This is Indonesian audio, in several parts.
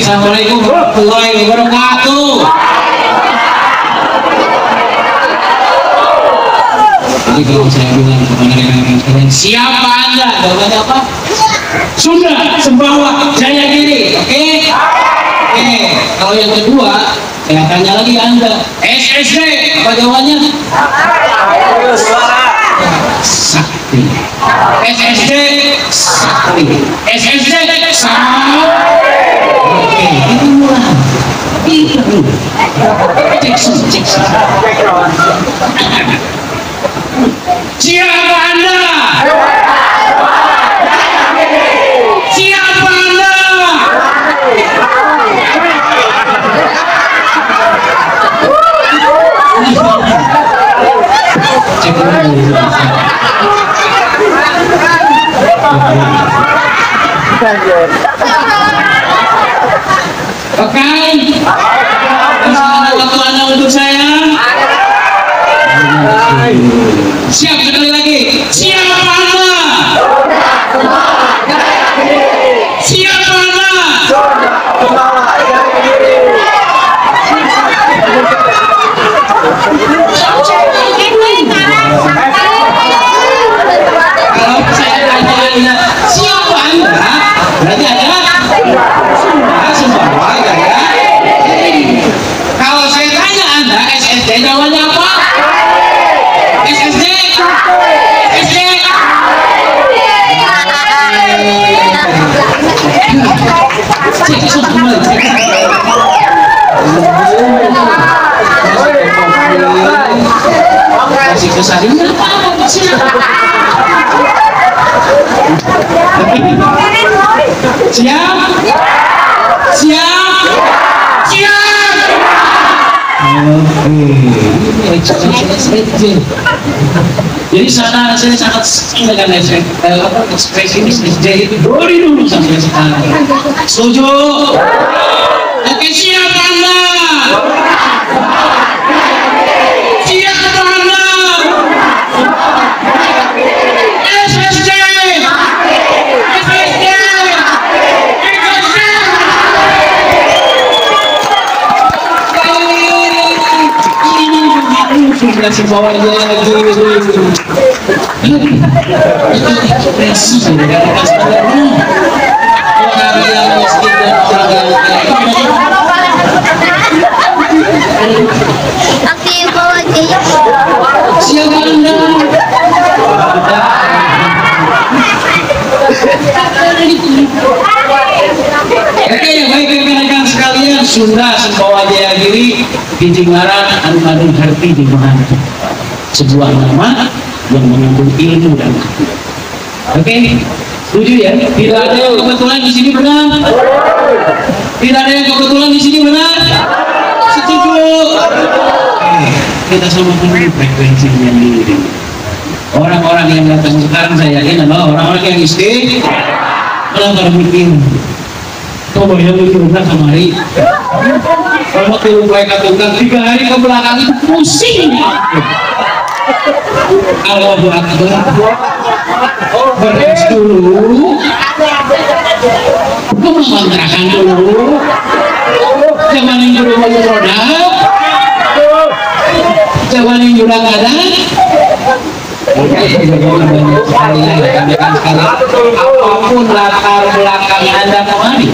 Assalamualaikum warahmatullahi wabarakatuh. Jadi kalau saya bilang kepada rekan-rekan sekalian, siapa Anda? Jawabannya apa? Sunda, Sembawa, Jayagiri. Oke? Oke. Kalau yang kedua, saya tanya lagi Anda, SSD. Apa jawabannya? Sakti. SSD Sakti. SSD Sakti. Oke, itu murah. Itu. Cek. Siapa Anda? Siapa Anda? Cek dulu. Oke, waktu Anda untuk saya. Siap sekali lagi. Siapa Anda? Siapa Anda? Kalau saya tanya Anda, siapa Anda? Berarti adalah Sembawa, ya. Kalau saya tanya Anda SSD, jawabannya apa? SSD. SSD. Cek semua. Kasih kesarin apa sih? Siap? Siap? Siap? Jadi saya sangat senang dengan ekspresi ini sejak itu dari dulu sampai sekarang. Setuju? Oke, siap Anda? Siap Anda? SSD! SSD! Sudah Sembawanya lagi ekspresi dari orang yang miskin dan orang yang kaya. Siapa Anda? Oke, baik rekan-rekan sekalian, Sunda, Sembawa, Jayagiri, Kijingaran, alun-alun Harti di mana? Sebuah nama yang mengandung ilmu dan hati. Oke, setuju ya? Tidak ada yang kebetulan di sini benar? Tidak ada yang kebetulan di sini benar? Setuju? Oke, kita sama-sama frekuensinya diri. Orang-orang yang datang sekarang saya yakin adalah orang-orang yang istiqomah pada mikir. Coba yang mikirnya kemari. Kalau turun mereka tukang 3 hari ke belakang itu pusing. Kalau buat beres dulu, mengontrakan dulu, zaman yang dulu mau produk, zaman yang dulu ada. Banyak sekali ya rekan-rekan sekalian, apapun latar belakang Anda kemari,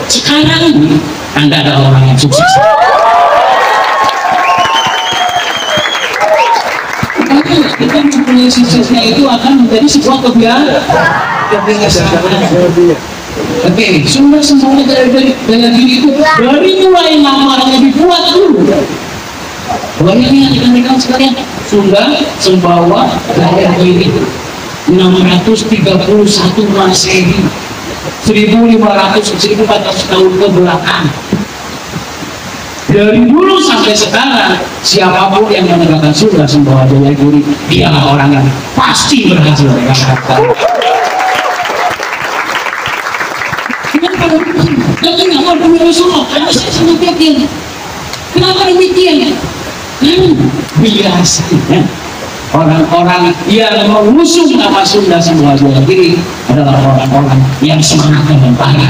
sekarang ini Anda adalah orang yang sukses. Kita mempunyai suksesnya itu akan menjadi sebuah kebiasaan. Oke, Sunda semuanya dari diri itu dari mulai namanya dibuat dulu. Bayangin rekan-rekan sekalian, Sunda, Sembawa, Jayagiri 631 Masehi, 1400 tahun ke belakang. Dari dulu sampai sekarang, siapapun yang menegakkan Sunda, Sembawa, Jayagiri, dialah orang yang pasti berhasil. Kenapa demikian? biasanya orang-orang yang mengusung nama Sunda Semua Jaya Giri adalah orang-orang yang semangatnya membara.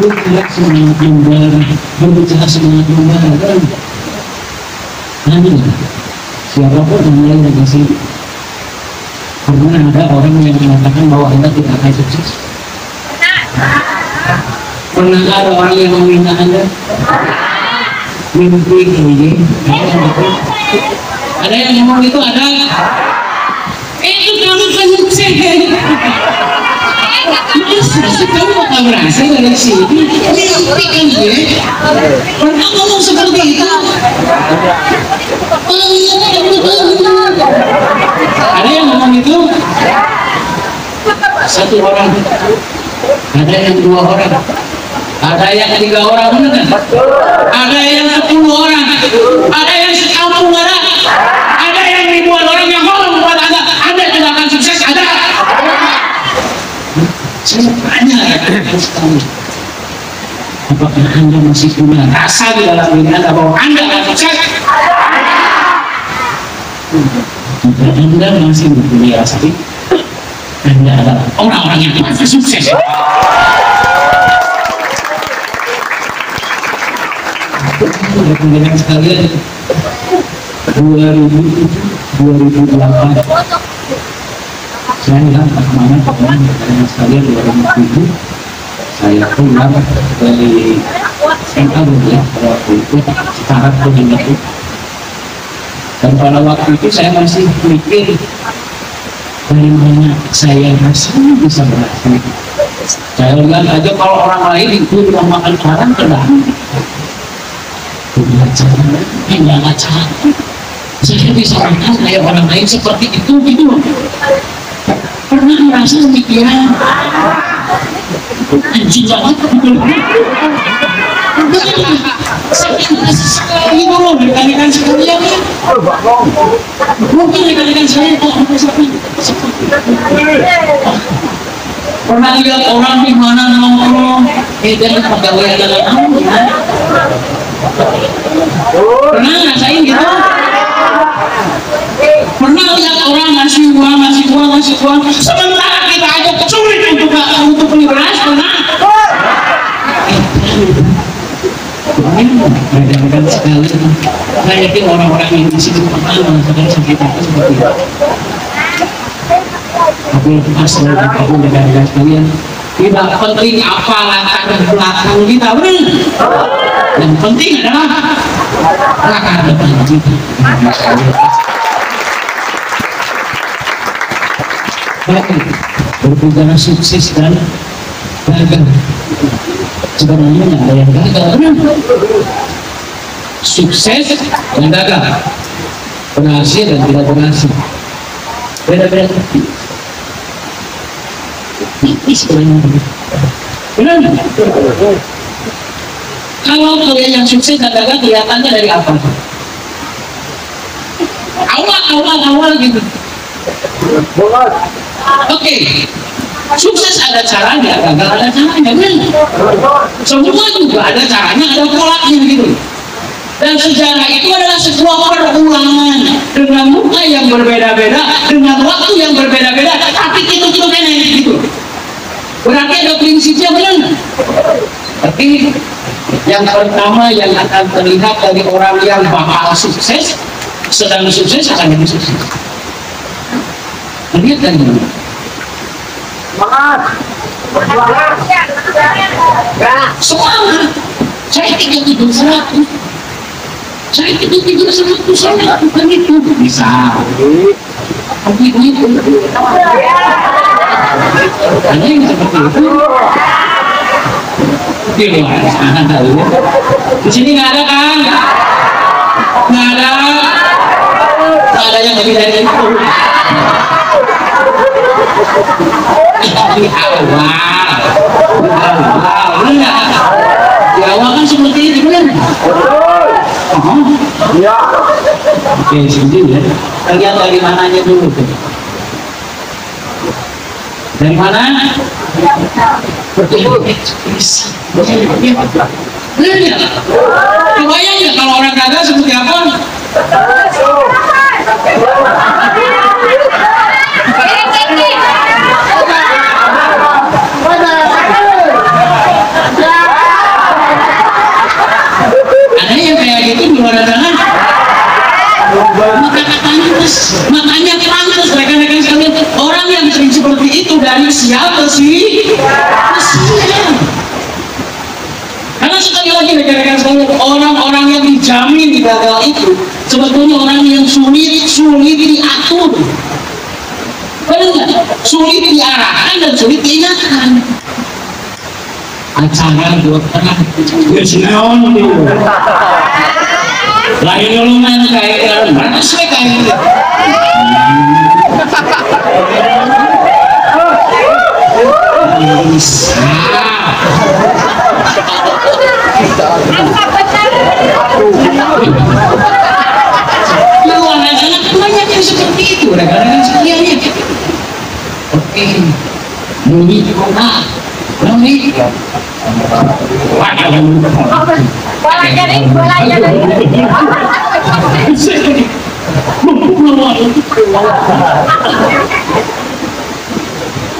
Berbicara semangat membara, berbicara semangat membara kan? Siapapun yang lain di sini pernah ada orang yang mengatakan bahwa Anda tidak akan sukses? Pernah ada orang yang menghina Anda? Mimpi ini ada yang ngomong itu ada? Itu kamu kan sukses. Masa sih kamu gak berhasil dari sini? Mimpi kan dia? Pernah ngomong seperti itu? Ada yang ngomong itu? Satu orang, ada yang dua orang, ada yang tiga orang, benar? Ada yang 10 orang, ada yang sekampung ada yang ribuan orang yang ngomong buat Anda tidak akan sukses, ada. Saya tanya sekali, apakah Anda masih punya rasa di dalam diri Anda bahwa Anda akan sukses? Jika Anda masih mempunyai rasa itu, Anda adalah orang-orang yang pasti sukses. Rekan-rekan sekalian, 2008 saya bilang kemana rekan-rekan sekalian, 2007 saya pulang dari SMA ya, waktu itu syarat itu. Dan pada waktu itu saya masih mikir dari mana saya rasanya bisa berhasil. Saya lihat aja kalau orang lain itu yang makan karang kedang, enggak cara. Saya bisa makan kayak orang lain seperti itu gitu. Pernah merasa demikian? Anjing banget. Ini dulu rekan-rekan sekalian ya. Mungkin rekan-rekan saya pernah lihat orang di mana nongkrong dari pegawai dalam pernah ngerasain gitu? Pernah lihat orang ngasih uang sementara kita aja sulit untuk beli beras? Pernah? Rekan-rekan sekalian, saya yakin orang-orang yang di sini pernah merasakan sakit hati seperti itu. Tapi lepas dari apapun rekan-rekan sekalian, tidak penting apa latar belakang kita, benar? Yang penting adalah latar belakang kita. Berbicara sukses dan gagal, sebenarnya ada yang gagal, sukses dan gagal, berhasil dan tidak berhasil, beda-beda tipis sebenarnya. Benar? Kalau kalian yang sukses dan gagal kelihatannya dari apa? Awal gitu. Oke. Sukses ada caranya, gagal ada caranya, benar? Semua juga ada caranya, ada polanya gitu. Dan sejarah itu adalah sebuah perulangan dengan muka yang berbeda-beda, dengan waktu yang berbeda-beda, tapi itu nenek gitu. Berarti ada prinsipnya, benar? Tapi yang pertama yang akan terlihat dari orang yang bakal sukses, sedang sukses akan jadi sukses. Lihat kan ini. Semangat. Saya tidur 100. Saya tidur 100. Saya lakukan itu bisa. Tapi itu ada yang seperti itu. Di luar sana tahu. Di sini nggak ada kan? Nggak ada yang lebih dari itu. Di awal, benar. Di awal kan seperti itu, benar. Iya. Oke, sini ya. Kita lihat dari mananya dulu. Dari mana? Iya. Kebayang ya kalau orang gagal seperti apa? Ada yang kayak gitu di luar sana. Makanya pantas rekan-rekan sekalian, orang yang sering seperti itu dari siapa sih? Kasihan. Karena sekali lagi rekan-rekan sekalian, orang-orang yang dijamin gagal itu sebetulnya orang yang sulit diatur. Benar nggak? Sulit diarahkan dan sulit diingatkan. Acara dokter Yusnaon dulu. Lain ulungan kayak mana sih kayak gitu. Bisa. Luar sana banyak yang seperti itu, rekan-rekan sekalian. Oke, muni kota, muni. Bola jadi.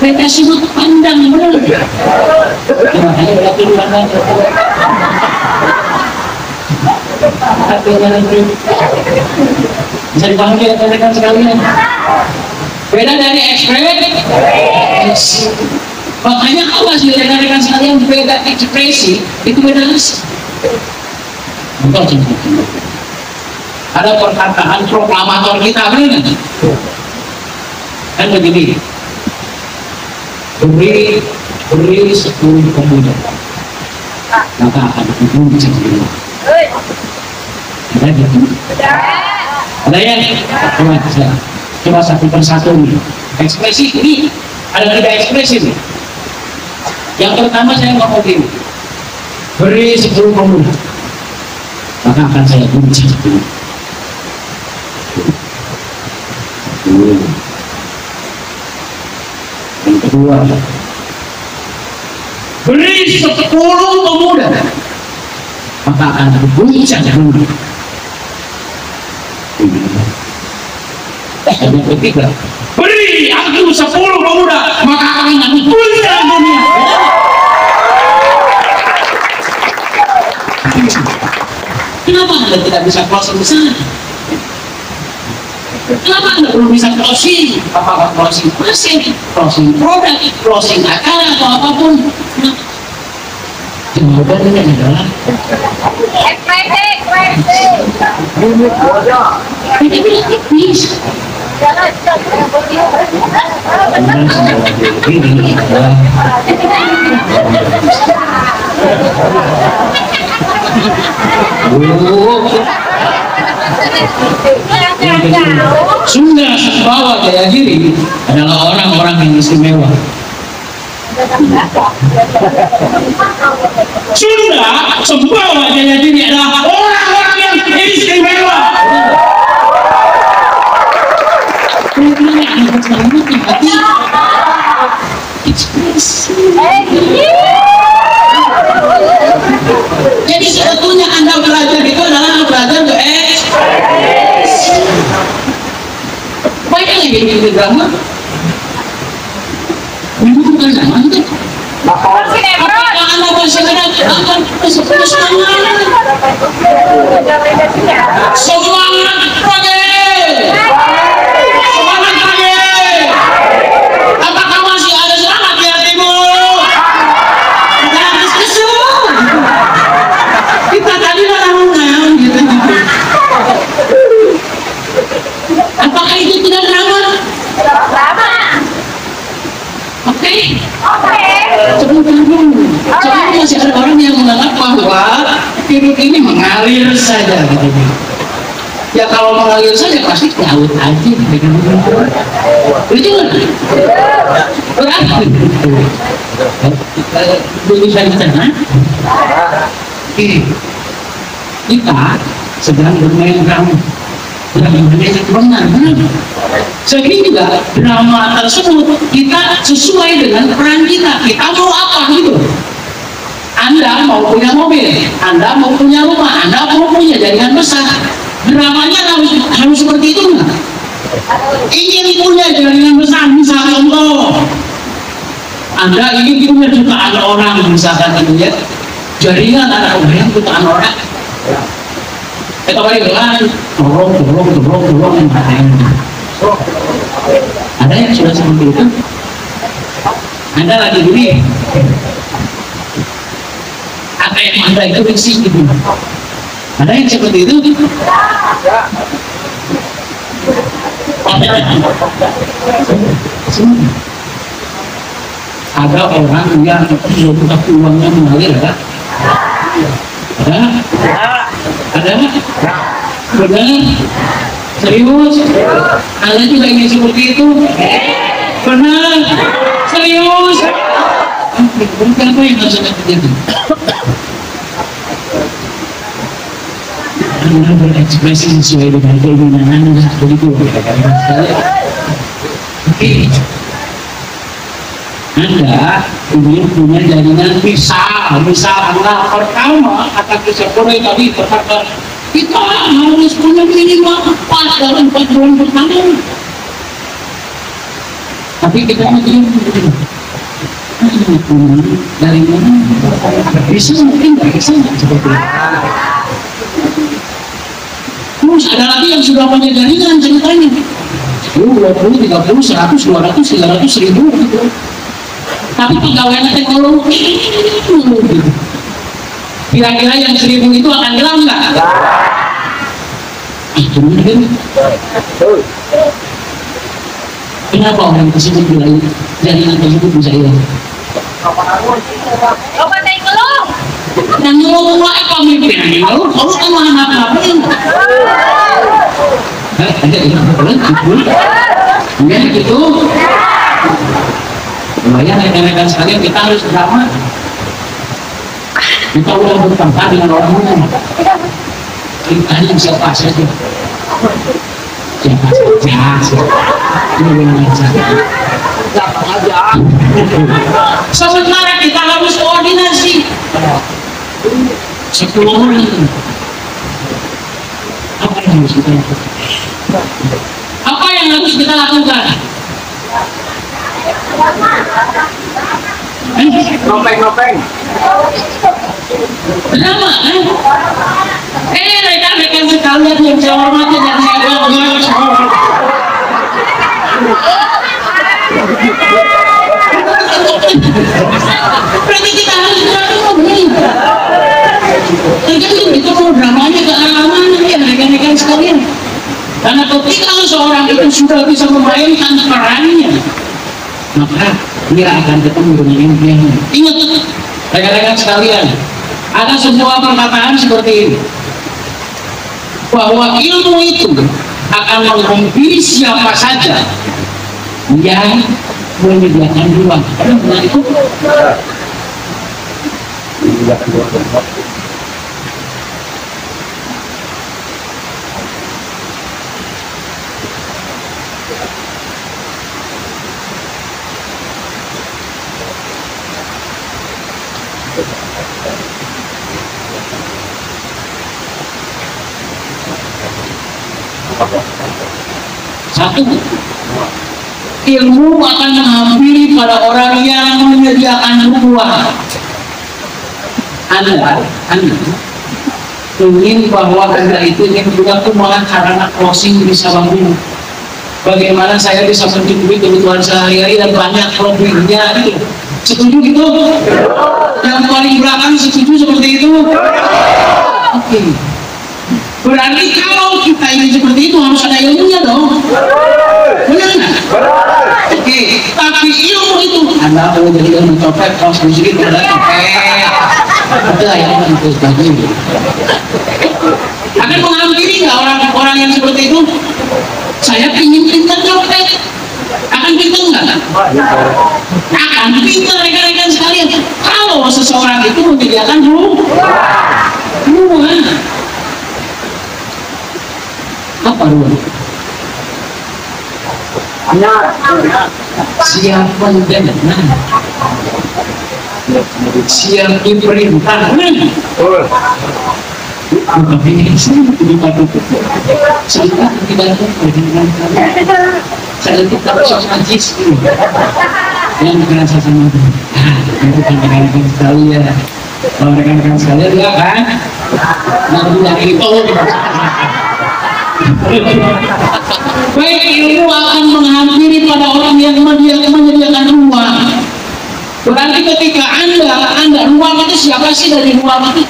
Mereka sudut pandang benar. Bisa dipanggil rekan-rekan sekalian. Beda dari ekspresi. Makanya apa sih rekan-rekan sekalian, beda ekspresi itu beda rasa. Ada perkataan proklamator kita, benar nggak? Kan begini, beri 10 pemuda, maka akan dibunuh sendiri. Ada gitu? Ada ya? Coba satu persatu nih. Ekspresi ini ada 3 ekspresi nih. Yang pertama saya ngomong gini, beri 10 pemuda, maka akan saya bunuh sendiri. Yang kedua, beri 10 pemuda, maka akan berguncang dunia. Yang ketiga, beri aku 10 pemuda, maka akan berguncang dunia. Kenapa Anda tidak bisa closing di sana? Kenapa Anda belum bisa closing? Apakah closing pasien, closing produk, closing acara atau apapun? Jawabannya adalah bisa. Sunda Sumbawa Jayagiri adalah orang-orang yang istimewa. Sunda Sumbawa Jayagiri adalah orang-orang yang istimewa. Jadi sebetulnya Anda belajar itu adalah belajar untuk banyak yang bikin drama. Bukan drama itu. Apakah Anda masih ada akan semangat project. Semangat project. Apakah masih ada semangat di hatimu? Jangan kesu. Kita tadi ngomong gitu. Apakah itu tidak drama? Drama. Oke. Sebelum masih ada orang yang menganggap bahwa hidup ini mengalir saja. Ya kalau mengalir saja pasti laut aja. Itu kan? Berarti bisa di sana. Kita sedang bermain drama. Benar. Sehingga drama tersebut kita sesuai dengan peran kita. Kita mau apa gitu. Anda mau punya mobil, Anda mau punya rumah, Anda mau punya jaringan besar. Dramanya harus seperti itu nggak? Ingin punya jaringan besar, misal contoh, Anda ingin punya jutaan orang, misalkan itu ya, jaringan anak orang jutaan orang. Kita balik lagi, dorong, ada yang sudah seperti itu. Anda lagi gini, ATM Anda itu bersih gitu. Ada yang seperti itu? Ada orang yang buka uangnya mengalir, ada? Ada? Benar? Serius? Anda juga ingin seperti itu? Benar? Serius? Kenapa yang harus terjadi? Anda berekspresi sesuai dengan keinginan Anda, begitu. Anda ingin punya jaringan misal Anda pertama kata kisah Korea tadi berkata kita harus punya minimal 4 dalam 4 bulan pertama. Tapi kita mungkin dari mana? Bisa mungkin nggak bisa seperti itu. Terus ada lagi yang sudah punya jaringan ceritanya 10, 20, 30, 100, 200, 300, 1000 gitu. Tapi pegawainya teknologi kira-kira yang 1000 itu akan hilang nggak? Itu mungkin. Kenapa orang tersebut bilang jaringan tersebut bisa hilang? Coba naik ngelong. Yang ngelong lah pemimpin ngelong, kalau kan mana-mana ada yang betul, ya gitu. Lumayan rekan-rekan sekalian, kita harus drama. Kita udah bertengkar dengan orang umum. Kita hanya siapa saja. Siapa saja. Ini benar saja. Siapa saja. Sementara kita harus koordinasi. 10 orang. Apa yang harus kita lakukan? Apa yang harus kita lakukan? Nopeng. Kenapa? Rekan-rekan sekalian yang saya hormati dan saya bangga. Berarti kita harus berani. Tergantung itu programnya ke arah mana ya rekan-rekan sekalian. Karena ketika seorang itu sudah bisa memainkan perannya, maka dia akan ketemu dengan impiannya. Ingat, rekan-rekan sekalian, ada sebuah perkataan seperti ini, bahwa ilmu itu akan menghampiri siapa saja yang menyediakan ruang. Benar itu? Satu, ilmu akan menghampiri pada orang yang menyediakan ruang. Anda ingin bahwa Anda itu ingin punya keuangan sarana closing bisa bangun. Bagaimana saya bisa mencukupi kebutuhan sehari-hari dan banyak lebihnya gitu. Setuju gitu? Yang paling belakang setuju seperti itu? Oke. Berarti kalau kita ingin seperti itu harus ada ilmunya dong. Benar nggak? Oke. Tapi ilmu itu Anda boleh jadi ilmu copet, kalau sedikit adalah copet. Ada yang itu tadi. Akan menghampiri nggak orang-orang yang seperti itu? Saya ingin pintar copet. Akan pintar nggak? Akan pintar rekan-rekan sekalian. Kalau seseorang itu menyediakan ruang. Apa ruang? Siapa yang siang diperintah sebentar tidak saya kita harus najis yang merasa sama itu rekan-rekan sekalian. Kalau rekan-rekan sekalian ya kan nanti dari itu baik ilmu akan menghampiri pada orang yang menyediakan ruang. Berarti ketika anda ruang itu siapa sih dari ruang itu?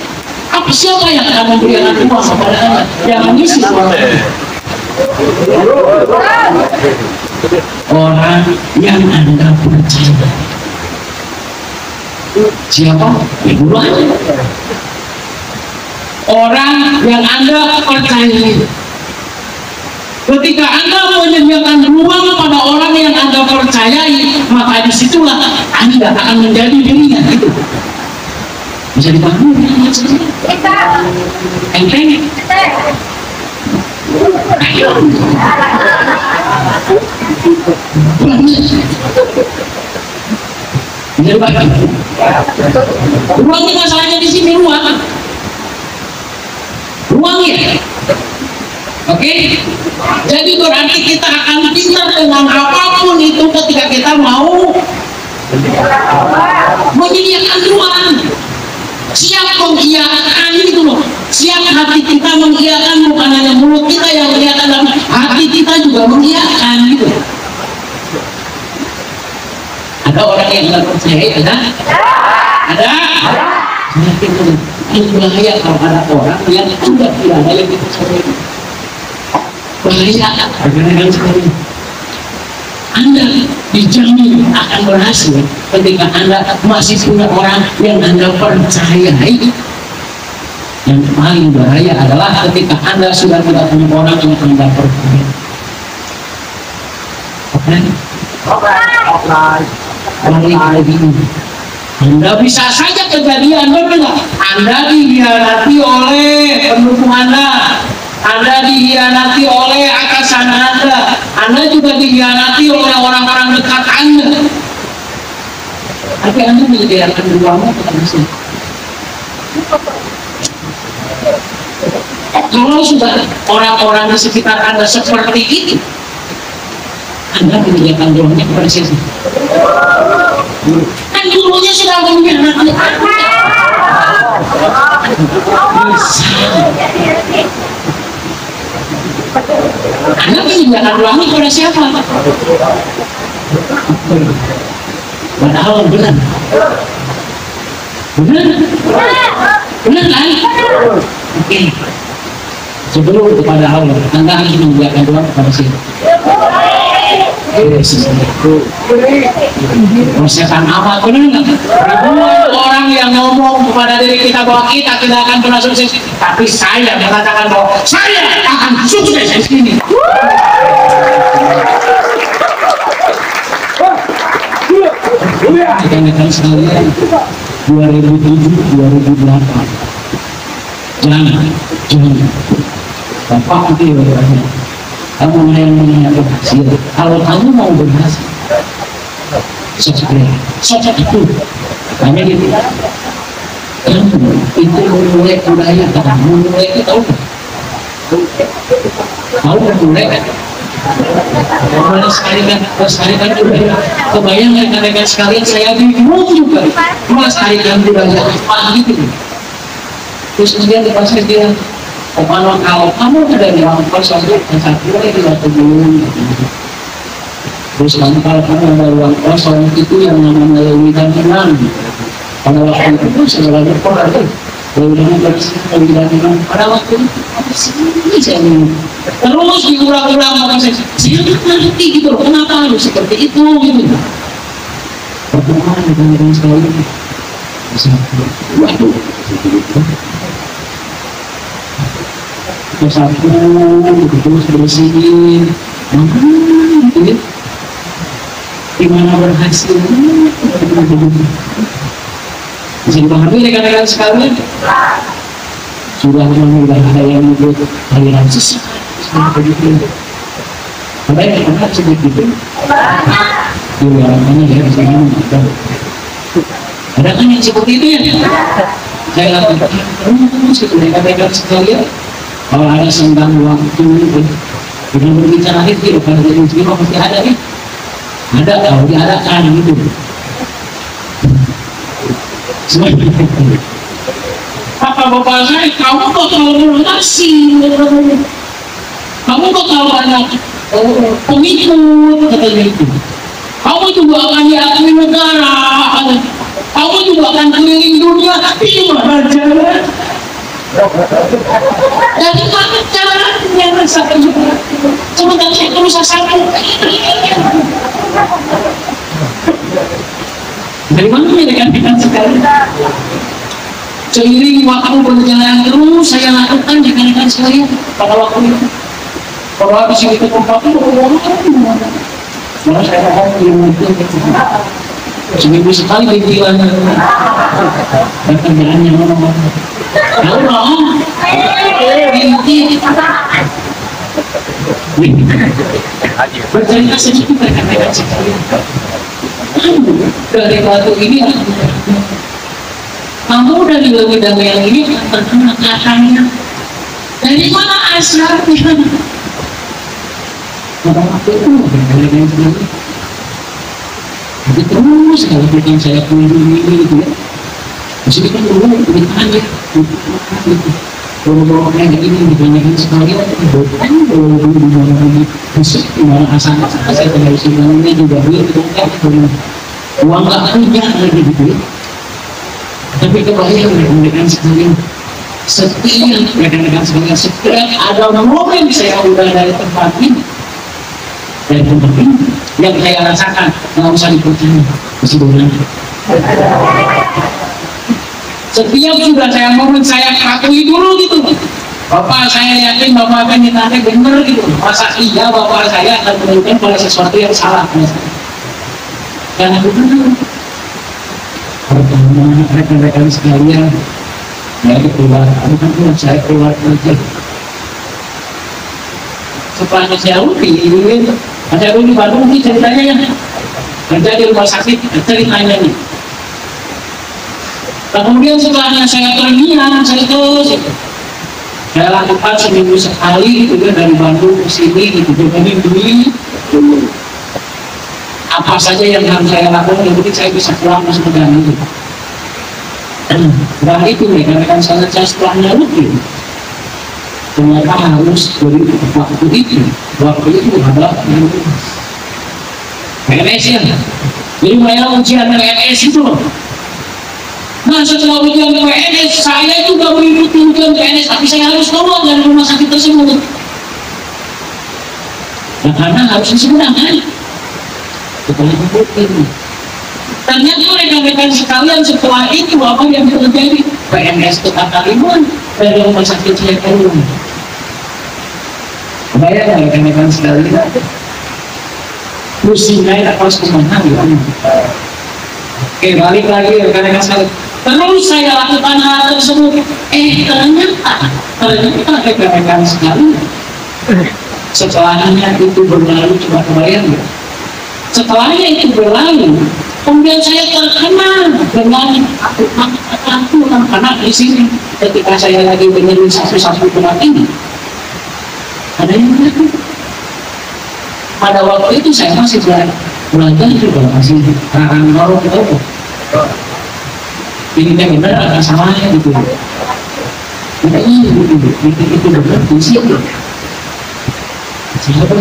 Siapa yang akan memberikan ruang kepada anda yang mengisi ruang itu? Orang yang anda percaya. Siapa? Ibu aja. Orang yang anda percaya. Ketika anda menyediakan ruang pada orang yang anda percayai, maka disitulah anda akan menjadi dirinya. Gitu. Bisa dipahami? Enteng? Ayo. Ruang ini masalahnya di sini ruang ya. Oke? Jadi berarti kita akan pintar dengan apapun itu ketika kita mau menyediakan ruang. Siap mengiyakan itu loh. Siap hati kita mengiyakan, bukan hanya mulut kita yang mengiyakan, tapi hati kita juga mengiyakan gitu. Ada orang yang tidak percaya, ada. Ini bahaya kalau ada orang yang sudah tidak ada yang dipercaya. Bahaya, rekan-rekan sekalian. Anda dijamin akan berhasil ketika Anda masih punya orang yang Anda percayai. Yang paling bahaya adalah ketika Anda sudah tidak punya orang yang Anda percayai. Paling lagi ini, Anda bisa saja kejadian berbeda. Anda dihianati oleh pendukung Anda dihianati oleh atasan Anda juga dihianati oleh orang-orang dekat Anda. Tapi Anda menyediakan ruangnya kepada saya. Kalau sudah orang-orang di sekitar Anda seperti ini, Anda menyediakan ruangnya kepada saya. Kan dulunya sudah menyediakan Anda menyediakan ruangnya kepada siapa? Padahal benar kan? Oke. Sebelum kepada Allah, Anda harus menyediakan ruang kepada siapa? Persetan apa? Benar nggak? Ribuan orang yang ngomong kepada diri kita bahwa kita tidak akan pernah sukses, tapi saya mengatakan bahwa saya akan sukses di sini. Rekan-rekan sekalian, 2007-2008, jangan. Bapak nanti bertanya, kamu yang berhasil. Kalau kamu mau berhasil, sosok itu, hanya gitu. Kamu itu memulai budaya, memulai itu tahu kan? Tahu kan mulai kan? Melestarikan budaya. Kebayang rekan-rekan sekalian, saya bingung juga melestarikan budaya apa gitu. Terus kemudian di pasar dia, kalau kamu ada di ruang kos, satu lagi waktu dulu. Terus kalau kamu ada ruang kosong itu yang namanya Lewi dan Imam. Pada waktu itu sebenarnya berkorban. Lewi dan Imam. Pada waktu itu saya terus diulang-ulang sama saya nggak ngerti gitu loh, kenapa harus seperti itu gitu. Pertemuan dengan sekali waduh satu terus bersihin gitu ya, gimana berhasil bisa dipahami rekan-rekan sekalian. Sudah ada yang membuat aliran sesat begitu. Ada yang pernah seperti itu. Di luarannya ya, di sana ada. Ada kan yang seperti itu ya? Saya lakukan terus mereka sekalian kalau ada senggang waktu dengan berbicara itu kalau dari jiwa pasti ada nih, ada kalau diadakan gitu. Apa bapak saya, kamu kok kalau melunasi, kamu kok kalau banyak pengikut katanya itu, kamu juga akan diakui negara, kamu juga akan keliling dunia, tapi gimana jalan? Jadi mana caranya rasakan juga? Cuma kan saya terus sasaran. Dari mana mereka sekali? Seiring waktu berjalan terus saya lakukan rekan-rekan sekalian pada waktu itu. Kalau habis itu tempat itu malah saya mohon seminggu sekali dibilang dan kerjaannya mana Allah inti bercerita sedikit rekan-rekan sekalian dari batu ini kamu dari wedang yang ini terkena katanya dari mana asalnya pada waktu itu jadi terus kalau bikin saya punya ini gitu ya masih kan dulu pernikahan ya gitu bawa kayak gini dibanyakin sekalian bukan bawa di mana lagi busuk di mana asal saya tinggal sini juga gitu kan uang nggak punya lagi gitu ya. Tapi kebayang rekan-rekan sekalian setiap rekan-rekan sekalian setiap ada momen saya udah dari tempat ini dari tempat ini yang saya rasakan nggak usah dipercaya masih boleh setiap sudah saya momen saya akui dulu gitu bapak saya yakin bapak akan ditanya bener gitu masa iya bapak saya akan menemukan pada sesuatu yang salah karena betul pertama rekan-rekan sekalian saya keluar bukan saya keluar kerja setelah saya rutin ada di Bandung ini ceritanya ya kerja di rumah sakit ceritanya nih kemudian setelahnya saya ternian saya terus saya lakukan seminggu sekali gitu kan dari Bandung ke sini gitu jadi beli apa saja yang harus saya lakukan yang penting saya bisa pulang masuk ke dalam itu dan itu rekan-rekan saya setelahnya rutin ternyata harus dari waktu itu ada PNS ya jadi saya ujian PNS itu loh nah setelah ujian PNS saya juga mengikuti ujian PNS tapi saya harus keluar dari rumah sakit tersebut nah, karena harus disebenarkan setelah itu ternyata rekan-rekan sekalian setelah itu apa yang terjadi PNS ke Kalimantan dari rumah sakit saya keluar bayang rekan-rekan sekalian pusingnya tak pas kemana ya oke balik lagi rekan-rekan sekalian terus saya lakukan hal tersebut ternyata rekan-rekan sekalian setelahnya itu berlalu coba kebayang ya setelahnya itu berlalu kemudian saya terkenal dengan aturan karena di sini ketika saya lagi dengerin satu-satu tempat ini ada yang begitu pada waktu itu saya masih belajar juga masih karang norok itu ini kan benar ada salahnya gitu itu benar fungsi ternyata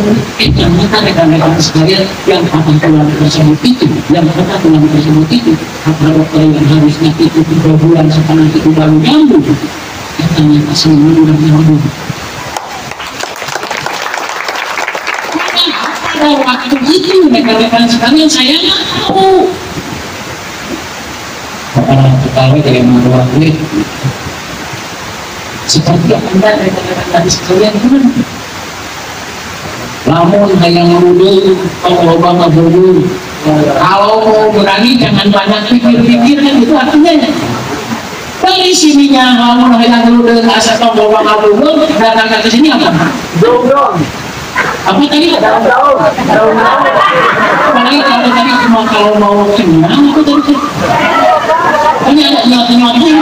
rekan-rekan sekalian yang patah tulang tersebut itu kata dokter yang harusnya itu 3 bulan setelah itu baru nyambung ternyata seminggu udah nyambung pada waktu itu rekan-rekan sekalian saya nggak tahu orang ketahui dari mana duit seperti anda rekan-rekan tadi sekalian gimana lamun hayang ngurudul loba ngabudul kalau mau berani jangan banyak pikir-pikir kan itu artinya dari sininya lamun hayang ngurudul asa tong loba ngabudul datang ke sini apa? Daun apa tadi? Daun apalagi kalau tadi cuma kalau mau kenyang aku tadi ini ada nyot-nyotnya.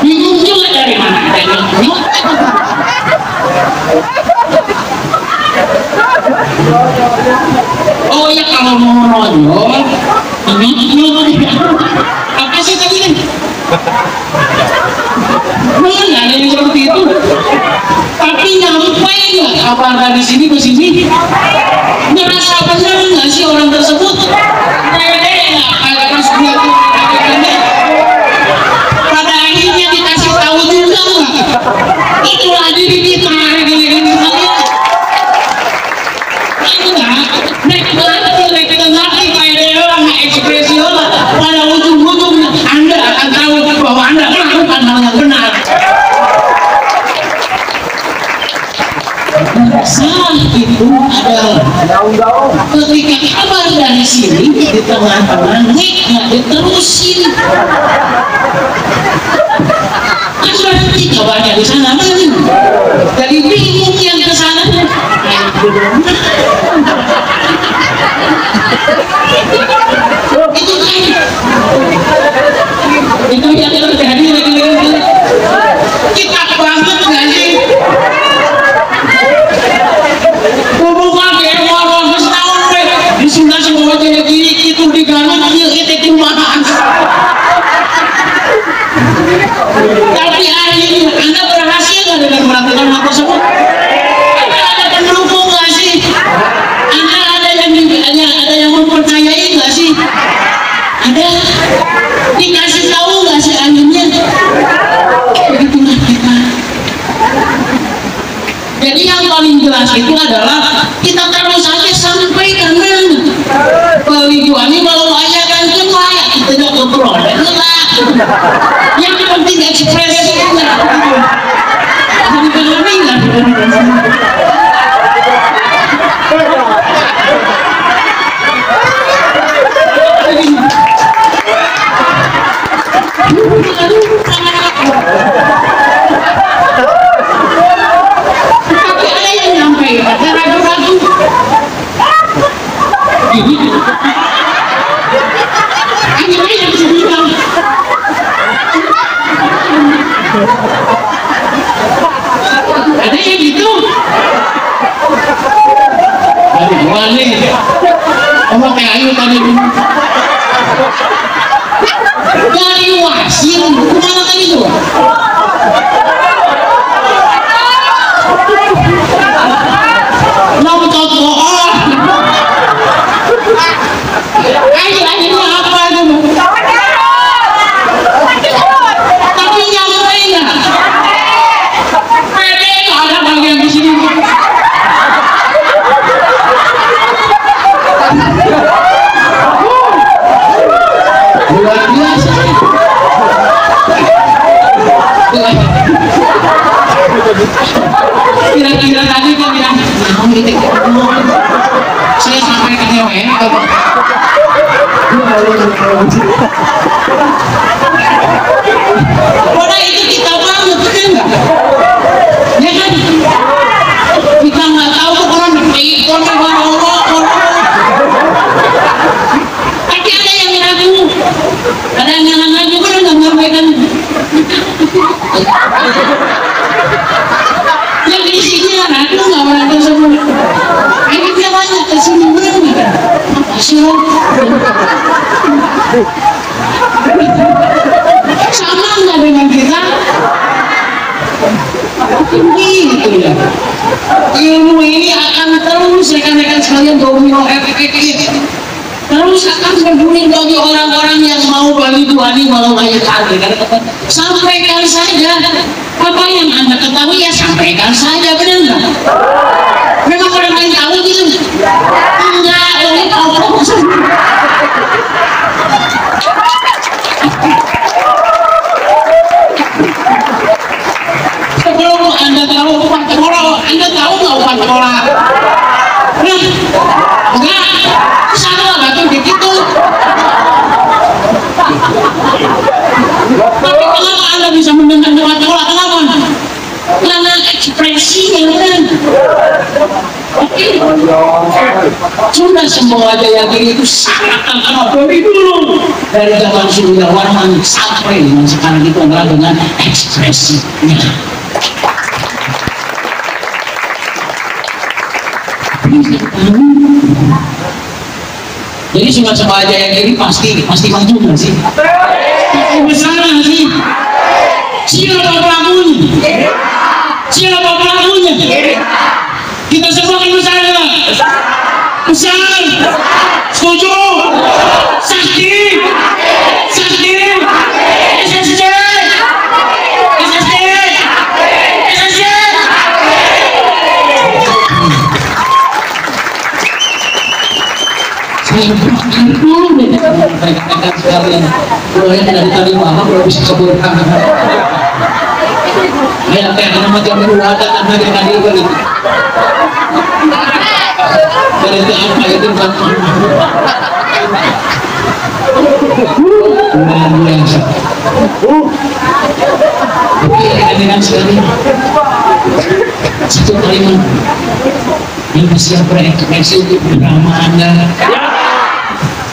Bingung juga dari mana ada nyot-nyot. Oh ya kalau mau nonjol, nyot-nyot. Apa sih tadi nih? Mana ada yang seperti itu? Tapi nyampe ya kabar dari sini ke sini. Merasa benar nggak sih orang tersebut? Kayak pas dia tuh pada akhirnya dikasih tahu juga nggak? Itulah diri kita hari ini saya. Enggak, mereka ngerti kayak dia orang ekspresi orang. Pada ujung-ujungnya Anda akan tahu bahwa Anda melakukan hal yang benar. Salah itu adalah ketika kabar dari sini di tengah-tengah nggak diterusin. Kan berarti kabarnya di sana mana? Jadi bingung yang ke sana. Itu kan itu yang terjadi lagi kita banget nggak sih? Di Sunda semua jadi itu diganti dia itu rumahan. Tapi hari ini Anda berhasil nggak dengan melakukan hal tersebut? Anda ada pendukung nggak sih? Anda ada yang mempercayai nggak sih? Ada dikasih tahu nggak sih akhirnya? Begitulah kita. Jadi yang paling jelas itu adalah kita terus saja sampaikan peliguan ini kalau ayah kan layak kita tidak kontrol yang penting ekspresi jadi berlebihan. Tapi ada yang nyampe ada ragu-ragu ini akhirnya bisa bilang ada yang gitu dari wali sama kayak ayu tadi dari wasil kemana tadi tuh nonton bohong akhirnya apa itu tapi nyampe ya pede ada bagian di sini luar biasa kira-kira tadi kok bilang saya sampai ke nyewen Wadah itu kita banget, betul nggak? Ya kan? Kita nggak tahu orang ikon tapi ada yang ragu, ada yang ragu kan nggak menyampaikan. Yang di sini ragu nggak orang tersebut. Akhirnya banyak kesini benar nggak? Apa sih? Sama nggak dengan kita? Gitu ya. Ilmu ini akan terus rekan-rekan sekalian domino efek terus akan berguling bagi orang-orang yang mau bagi duani walau hanya kali. Sampaikan saja apa yang Anda ketahui ya sampaikan saja, benar nggak? Memang orang lain tahu gitu? Enggak, oleh Allah. Sebelum Anda tahu upah sekolah, Anda tahu nggak upah sekolah? Nah, enggak, salah batu begitu. Tapi kenapa Anda bisa mendengar upah sekolah? Kenapa? Karena ekspresinya kan. Oke. Sudah Sembowa Jayagiri itu sangat terkenal dari dulu, dari zaman Surya Warman sampai dengan sekarang itu adalah dengan ekspresinya. Jadi Sungai Sembowa Jayagiri pasti maju nggak sih? Pasti besar nggak sih? Siapa pelakunya? Siapa pelakunya? Kita semua kan besar nggak? Besar. Setuju? Sakti. Sakti. SSC. SSC. SSC. Saya berpikir dulu deh. Rekan-rekan sekalian, kalau yang dari tadi malam belum bisa sebutkan. Kayak nama jam dua ada kan hari itu. Dari itu apa itu kan? Luar biasa. Oke, dengan sekali satu kalimat yang siap berekspresi untuk drama Anda.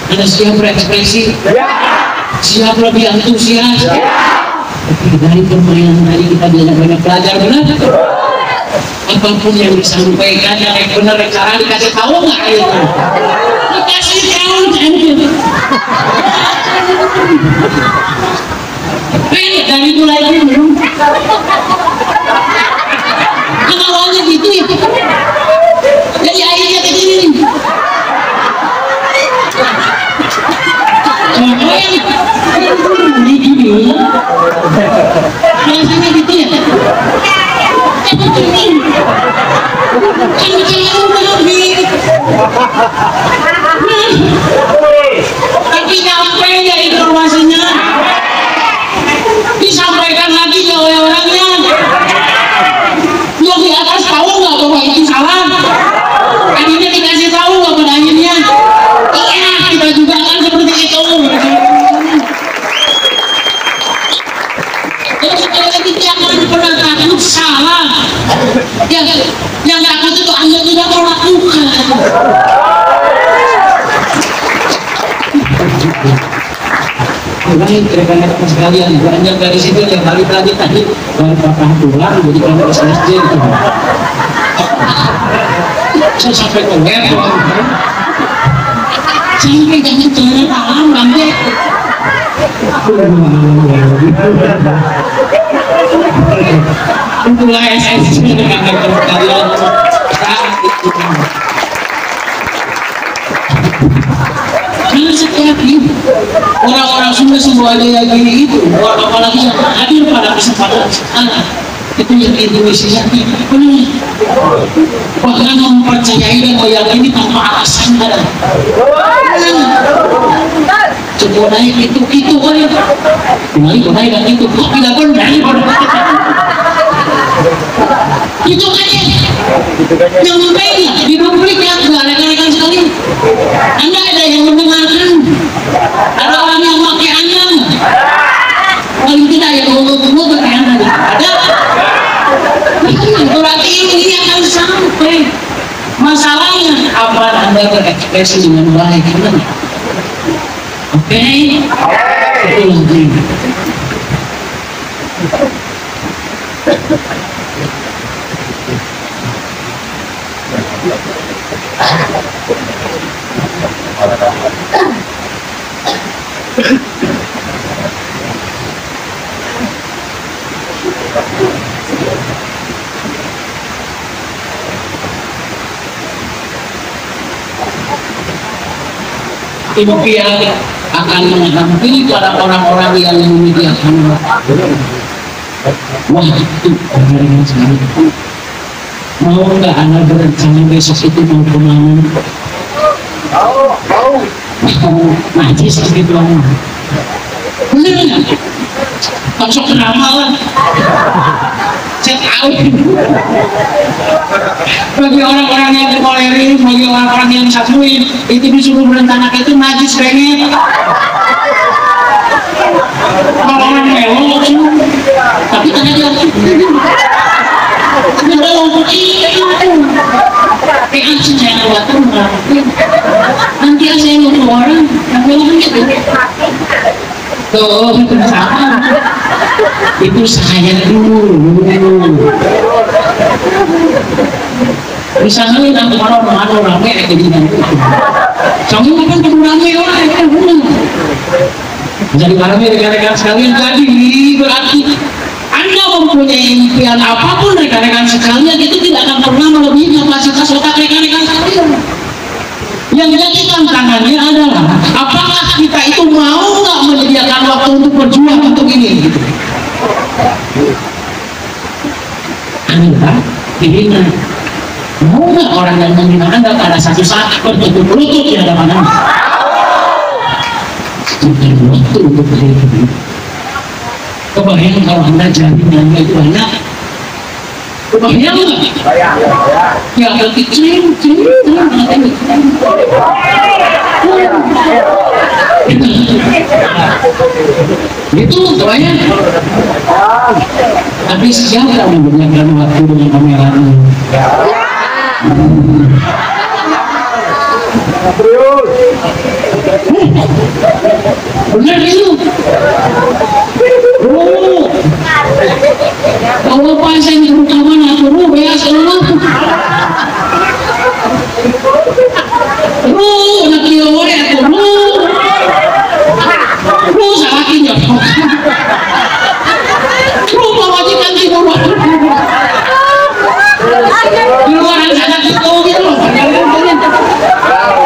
Anda siap berekspresi? Siap lebih antusias? Oke, dari permainan tadi kita banyak belajar, benar? Apapun yang disampaikan yang benar, cara dikasih tahu nggak itu? Dikasih tahu kan? Dari mulai dulu kan awalnya gitu ya, jadi akhirnya ke sini nih. Biasanya gitu ya. Tapi nyampe ya informasinya, disampaikan lagi ke orangnya. Yang di atas tahu nggak bahwa itu salah? Akhirnya dikasih tahu nggak pada akhirnya? Iya, kita juga kan seperti itu. Terus sekali lagi jangan pernah takut salah. Yang takut itu Anda tidak melakukan. Baik, rekan-rekan sekalian, banyak dari situ yang balik lagi tadi dari patah tulang jadi kami SSJ itu. Saya sampai ke web, sampai jangan celana dalam bangke. Itulah SSJ rekan-rekan sekalian. Karena setiap ini orang-orang Sunda Sembowa Jayagiri itu, apalagi yang hadir pada kesempatan sekarang, itu yang intuisinya benar, bahkan mempercayai dan meyakini tanpa alasan ada. Coba naik itu kan, kembali naik dan itu tidak benar itu kan yang mempegang di publik ya, rekan-rekan sekalian. Anda ada yang mendengarkan, ada orang yang pakai Anda, paling tidak yang ngomong-ngomong pakai Anda ada. Berarti ini akan sampai. Masalahnya apa Anda berekspresi dengan baik, benar? Oke, itu lagi. Ibu Pia akan menghampiri para orang-orang yang menyediakan wah itu dengan sekali. Mau nggak Anda berencana besok itu mau kemana? Mau najis gitu lama. Bener nggak? Masuk ke ramalan. Saya tahu. Bagi orang-orang yang koleris, bagi orang-orang yang satuin, itu disuruh berencanakan itu najis pengen. Kalau orang mewah, tapi tanya dia. Nanti saya nuduh orang yang bilang gitu. Tuh, itu sama. Itu saya dulu. Misalnya nanti orang rame jadi nanti. Kamu kan perlu rame orang ya, jadi rame rekan-rekan sekalian. Jadi berarti Anda mempunyai impian apapun rekan-rekan sekalian itu tidak akan pernah melebihi kapasitas otak rekan-rekan sekalian. Yang jadi tantangannya adalah apakah kita itu mau nggak menyediakan waktu untuk berjuang untuk ini? Anda dihina, mau nggak orang yang menghina Anda pada satu saat berlutut di hadapan Anda? Bukan waktu untuk berdiri. Kebayang kalau Anda jaringannya itu banyak. Kebayang nggak? Ya kecil. Itu kebayang. Tapi siapa yang menggunakan waktu dengan kameranya? Benar itu. Kalau pasien di rumah mana ya selalu. Nak diore aku. Salakinya. Majikan di rumah. Di luar sana gitu loh.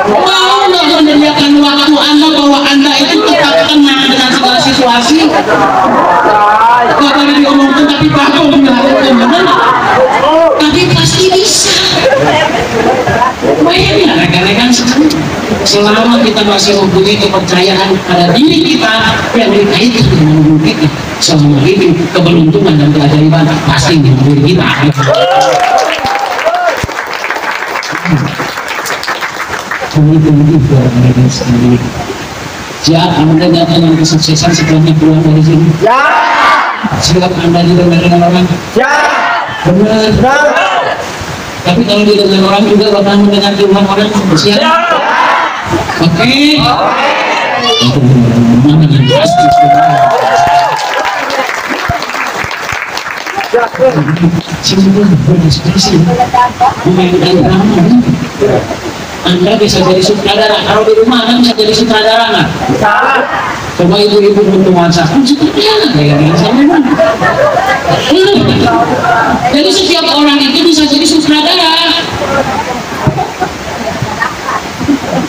Mau nggak menyediakan waktu Anda bahwa Anda itu tetap tenang dengan segala situasi? Gak boleh diomongkan tapi bagus melakukan, tapi pasti bisa. Bayangnya rekan-rekan selama kita masih mempunyai kepercayaan pada diri kita yang dikaitkan dengan hidup kita, selama ini keberuntungan dan keajaiban pasti di diri kita. Ini mereka sendiri. Siap Anda datang dengan kesuksesan setelahnya pulang dari sini? Ya. Siap Anda didengar dengan orang? Ya. Benar. Tapi kalau didengar orang juga bakal mendengar firman orang siap? Ya. Oke. Itu mana yang pasti semua berdiskusi memainkan drama. Anda bisa jadi sutradara. Kalau di rumah Anda bisa jadi sutradara nggak? Bisa. Coba ibu-ibu untuk masak. Seperti apa kayak saya memang. Jadi setiap orang itu bisa jadi sutradara.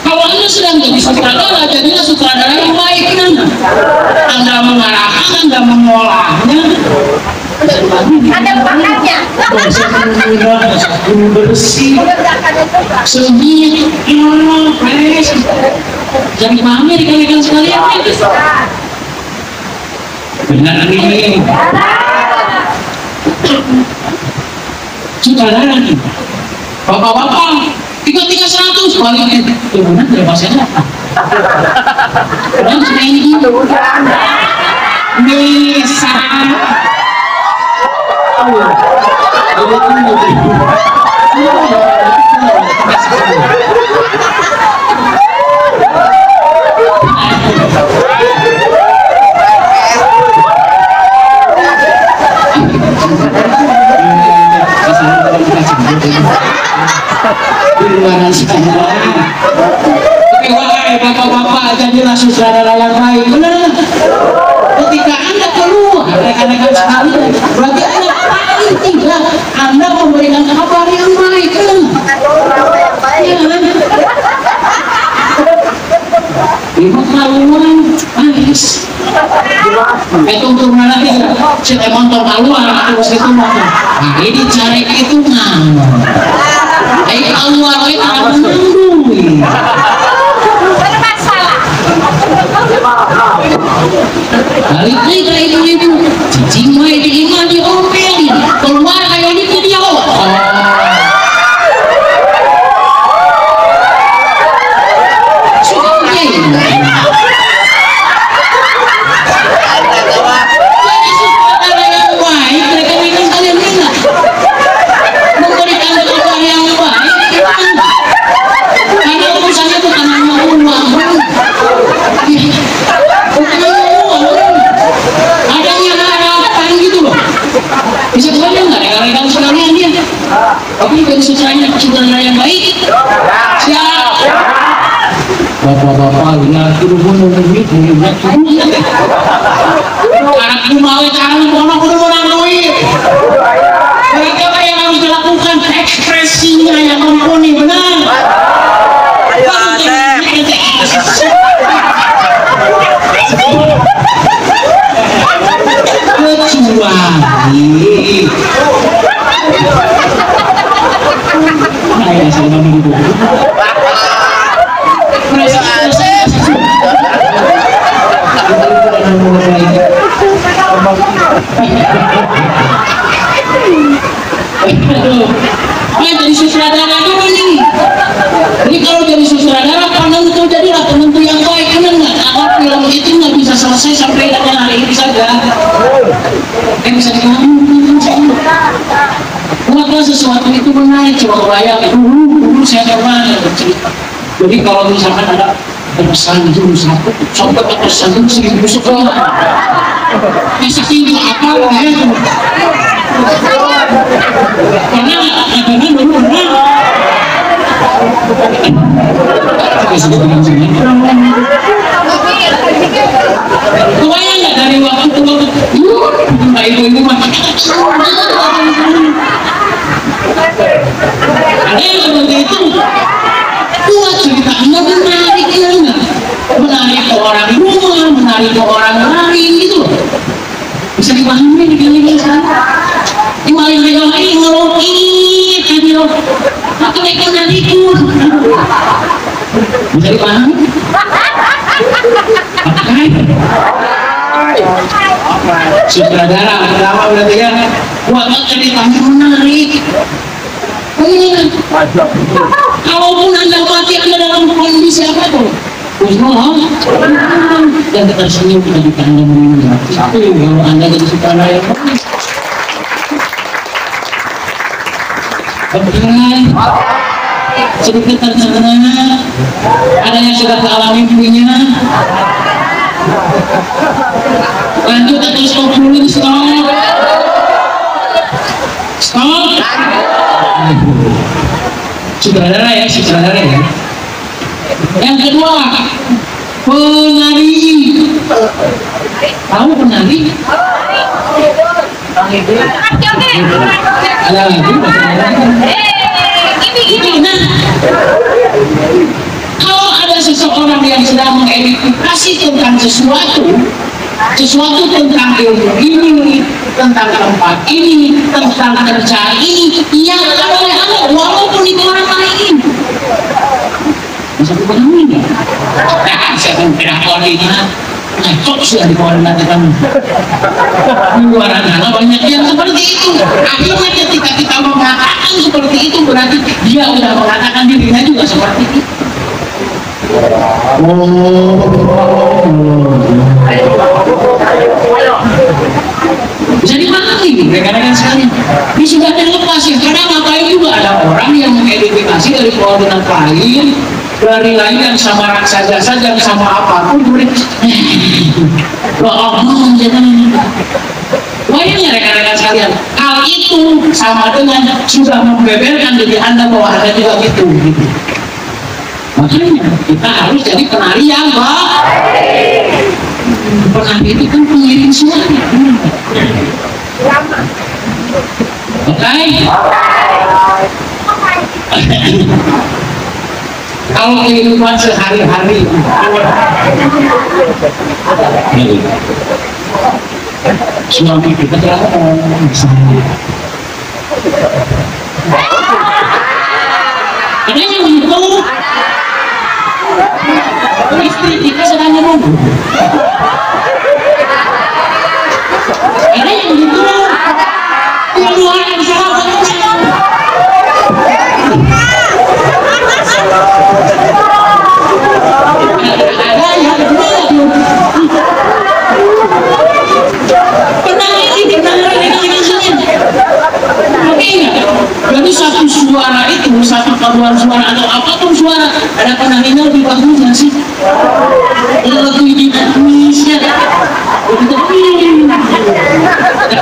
Kalau Anda sedang jadi sutradara, jadilah sutradara yang baik kan? Anda mengarahkan, Anda mengolahnya. Ada makannya. Bersih. Sedih. Fresh. Jadi mami rekan-rekan sekalian. Benar nih. Sutradara nih. Bapak-bapak. 3-100 baliknya. Gimana terpaksa? Dan sudah ini gitu. Bisa. Oke, wahai bapak-bapak, jadilah sutradara yang baik. Benar. Ketika Anda keluar, rekan-rekan sekalian, berarti Anda paling tidak Anda memberikan kabar yang baik. Ibu kaluan, Ais. Itu untuk mana nih? Saya motor kaluan, terus itu motor. Nah, ini cari itu ngamuk. Keluar itu menunggu. Bermasalah. Balik lagi ke ibu-ibu. Cicing mau diima diomelin. Keluar kayak ini dia. bapak-bapak lihat itu pun ngomongin punya anak mau cara kono kudu menang duit. Berarti apa yang harus dilakukan? Ekspresinya yang mumpuni, benar. Ayo Asep. Kecuali nah ya saya ngomong gitu jadi sutradara dulu nih. Jadi kalau jadi sutradara penentu, jadilah penentu yang baik, benar nggak? Agar film itu nggak bisa selesai sampai dengan hari ini saja. Bisa dipahami buatlah sesuatu itu menarik. Coba bayang dulu saya coba cerita. Jadi kalau misalkan ada pesan itu satu sampai pesan itu 1000 sekolah masih tinggi apa ya karena akhirnya dulu benar kebayang nggak dari waktu ke waktu mbak ibu mah ada yang seperti itu buat cerita anda menarik ya enggak menarik ke orang rumah menarik ke orang lain gitu bisa dipahami di kali sekarang di maling legal ini ngelokit tadi loh aku legal nariku bisa dipahami sutradara pertama berarti ya buat cerita menarik. Kalaupun anda mati, anda dalam kondisi apa tuh? Usmah dan tersenyum ketika anda meninggal. Itu kalau anda jadi sutradara yang bagus. Kebetulan sedikit tercengang, ada yang sudah mengalami punya. Lanjut atau stop dulu? Stop. Sutradara ya. Yang kedua, penari. Tahu penari? Ada lagi? Nah, kalau ada seseorang yang sedang mengedukasi tentang sesuatu tentang ilmu ini, tentang tempat ini, tentang kerjaan ini, yang oleh Allah, walaupun itu orang lain. Bisa dipahami nggak? Saya kan tidak koordinat, cocok sudah dikoordinatkan. Di luar sana banyak yang seperti itu. Akhirnya ketika kita mengatakan seperti itu, berarti dia sudah mengatakan dirinya juga seperti itu. Bisa dipahami rekan-rekan sekalian. Ini sudah terlepas ya, karena ngapain juga ada orang yang mengidentifikasi dari koordinat lain, dari lain yang sama raksasa saja, sama apapun kemudian bayangnya rekan-rekan sekalian, hal itu sama dengan sudah membeberkan diri anda bahwa anda juga gitu. Makanya kita harus jadi penari yang baik. Penari itu kan pengiring suara. Oke? Kalau kehidupan sehari-hari suami kita ada yang gitu, istri kita sedang menunggu. Ada yang gitu, keluar yang salah. Ada yang jadi satu suara itu, satu paduan suara atau apapun suara, ada penarinya lebih bagus nggak sih? Lebih dinamis ya.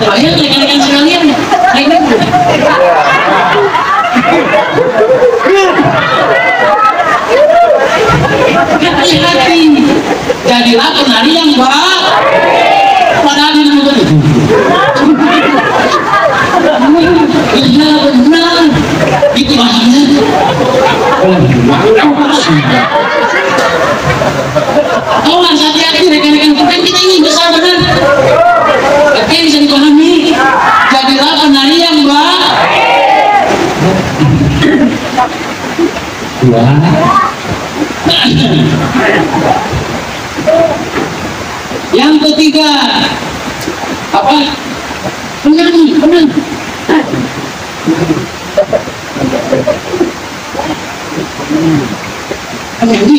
Bayang rekan-rekan sekalian, jadilah penari yang baik. Padahal ini bukan itu. Iya benar, itu akhirnya. Awas hati-hati rekan-rekan kita ini besar benar. Oke, bisa dipahami. Jadilah penari yang baik. Dua. Yang ketiga apa? Penyanyi. Penyanyi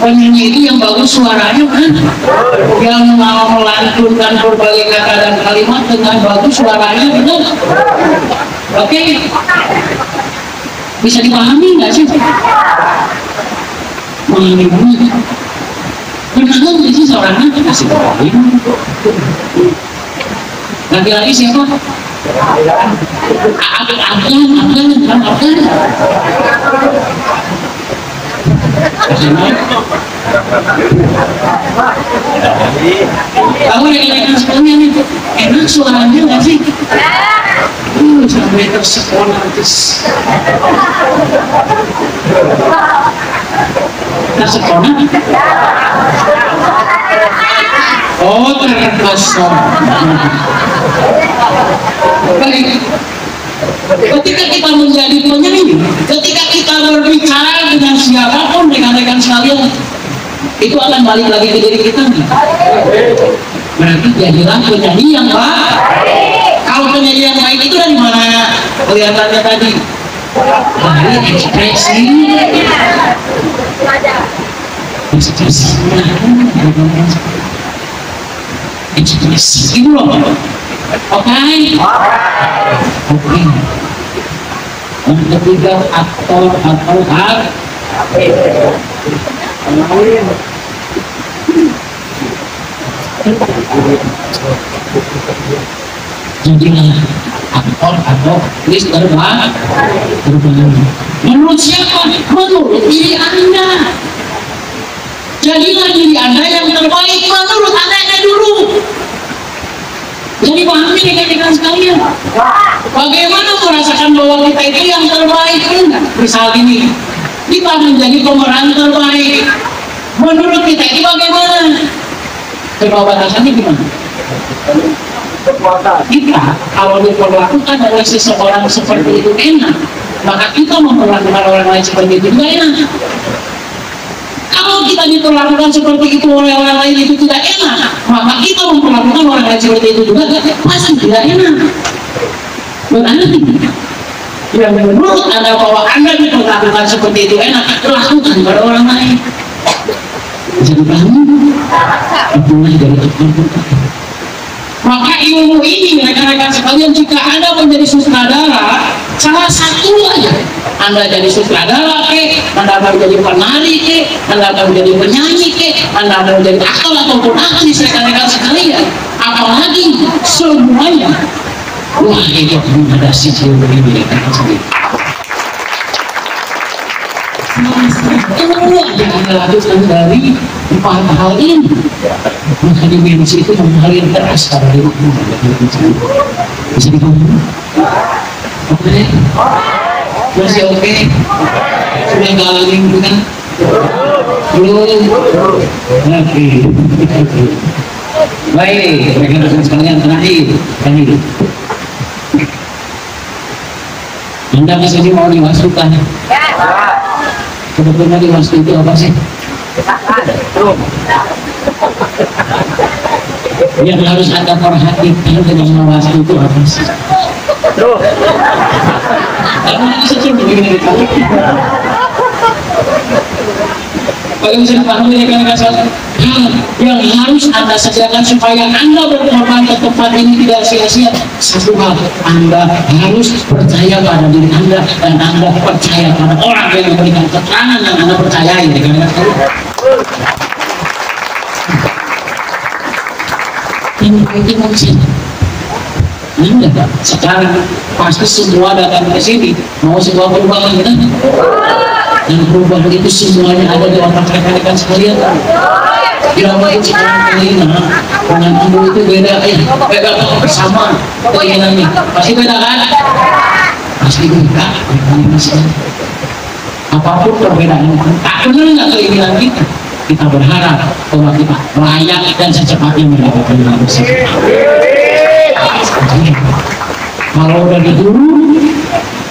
penyanyi itu yang bagus suaranya kan, yang mau melantunkan berbagai kata dan kalimat dengan bagus suaranya, benar. Oke, bisa dipahami nggak sih? Menyanyi benar sih suaranya kasih tahu. Lagi-lagi siapa? Kamu yang sekolahnya nih enak suaranya nggak sih? Sampai tersekolah tersekolah. Oh, terpesona. Baik. Ketika kita menjadi penyanyi, ketika kita berbicara dengan siapapun rekan-rekan sekalian, itu akan balik lagi ke diri kita. Berarti jadilah penyanyi yang baik. Kalau penyanyi yang baik itu dari mana kelihatannya tadi? Dari ekspresi. Ekspresi itu loh. Oke. Yang ketiga aktor atau jadilah aktor atau tulis terbang. Menurut siapa? Menurut diri Anda. Jadilah diri Anda yang terbaik menurut Anda dulu. Jadi pahami rekan-rekan sekalian, bagaimana merasakan bahwa kita itu yang terbaik? Misal gini, kita menjadi pemeran terbaik. Menurut kita itu bagaimana? Batasannya gimana? Kita kalau diperlakukan oleh seseorang seperti itu enak, maka kita memperlakukan orang lain seperti itu juga enak. Kalau kita diperlakukan seperti itu oleh orang lain itu tidak enak, maka kita memperlakukan orang lain seperti itu juga pasti tidak enak. Berarti yang menurut Anda bahwa Anda diperlakukan seperti itu enak, lakukan pada orang lain. Jadi kamu mulai dari itu. Maka ilmu ini rekan-rekan sekalian, jika Anda menjadi sutradara, salah satu aja Anda jadi sutradara Anda akan menjadi penari Anda akan menjadi penyanyi Anda akan menjadi aktor ataupun aktris rekan-rekan sekalian, apalagi semuanya. Wah, itu ada sisi ini rekan-rekan sekalian. Semua yang Anda lakukan dari 4 hal ini, maka dimensi itu mengalir keras pada dirimu. Bisa dipahami? Oke? Masih oke? Sudah nggak lagi bukan? Belum? Oke. Baik, rekan-rekan sekalian, terakhir. Anda bisa mau dimasukkan? Sebetulnya di waktu itu apa sih? Yang harus Anda perhatikan dengan waktu itu apa sih? Kalau bisa dipahami rekan-rekan sekalian, yang harus Anda sediakan supaya Anda berkorban ke tempat ini tidak sia-sia. Satu hal, Anda harus percaya pada diri Anda dan Anda percaya pada orang yang memberikan keterangan yang Anda percayai, rekan-rekan sekalian. Ini manusia. Anda sekarang pasti semua datang ke sini mau sebuah perubahan, gitu. Dan perubahan itu semuanya ada di otak rekan-rekan sekalian. Bila mungkin sekarang kelima dengan ibu itu beda, beda bersama keinginannya. Pasti beda kan? Pasti beda. Apapun perbedaan itu, tak benar nggak keinginan kita. Kita berharap bahwa kita layak dan secepatnya mendapatkan manusia. Kalau udah dulu,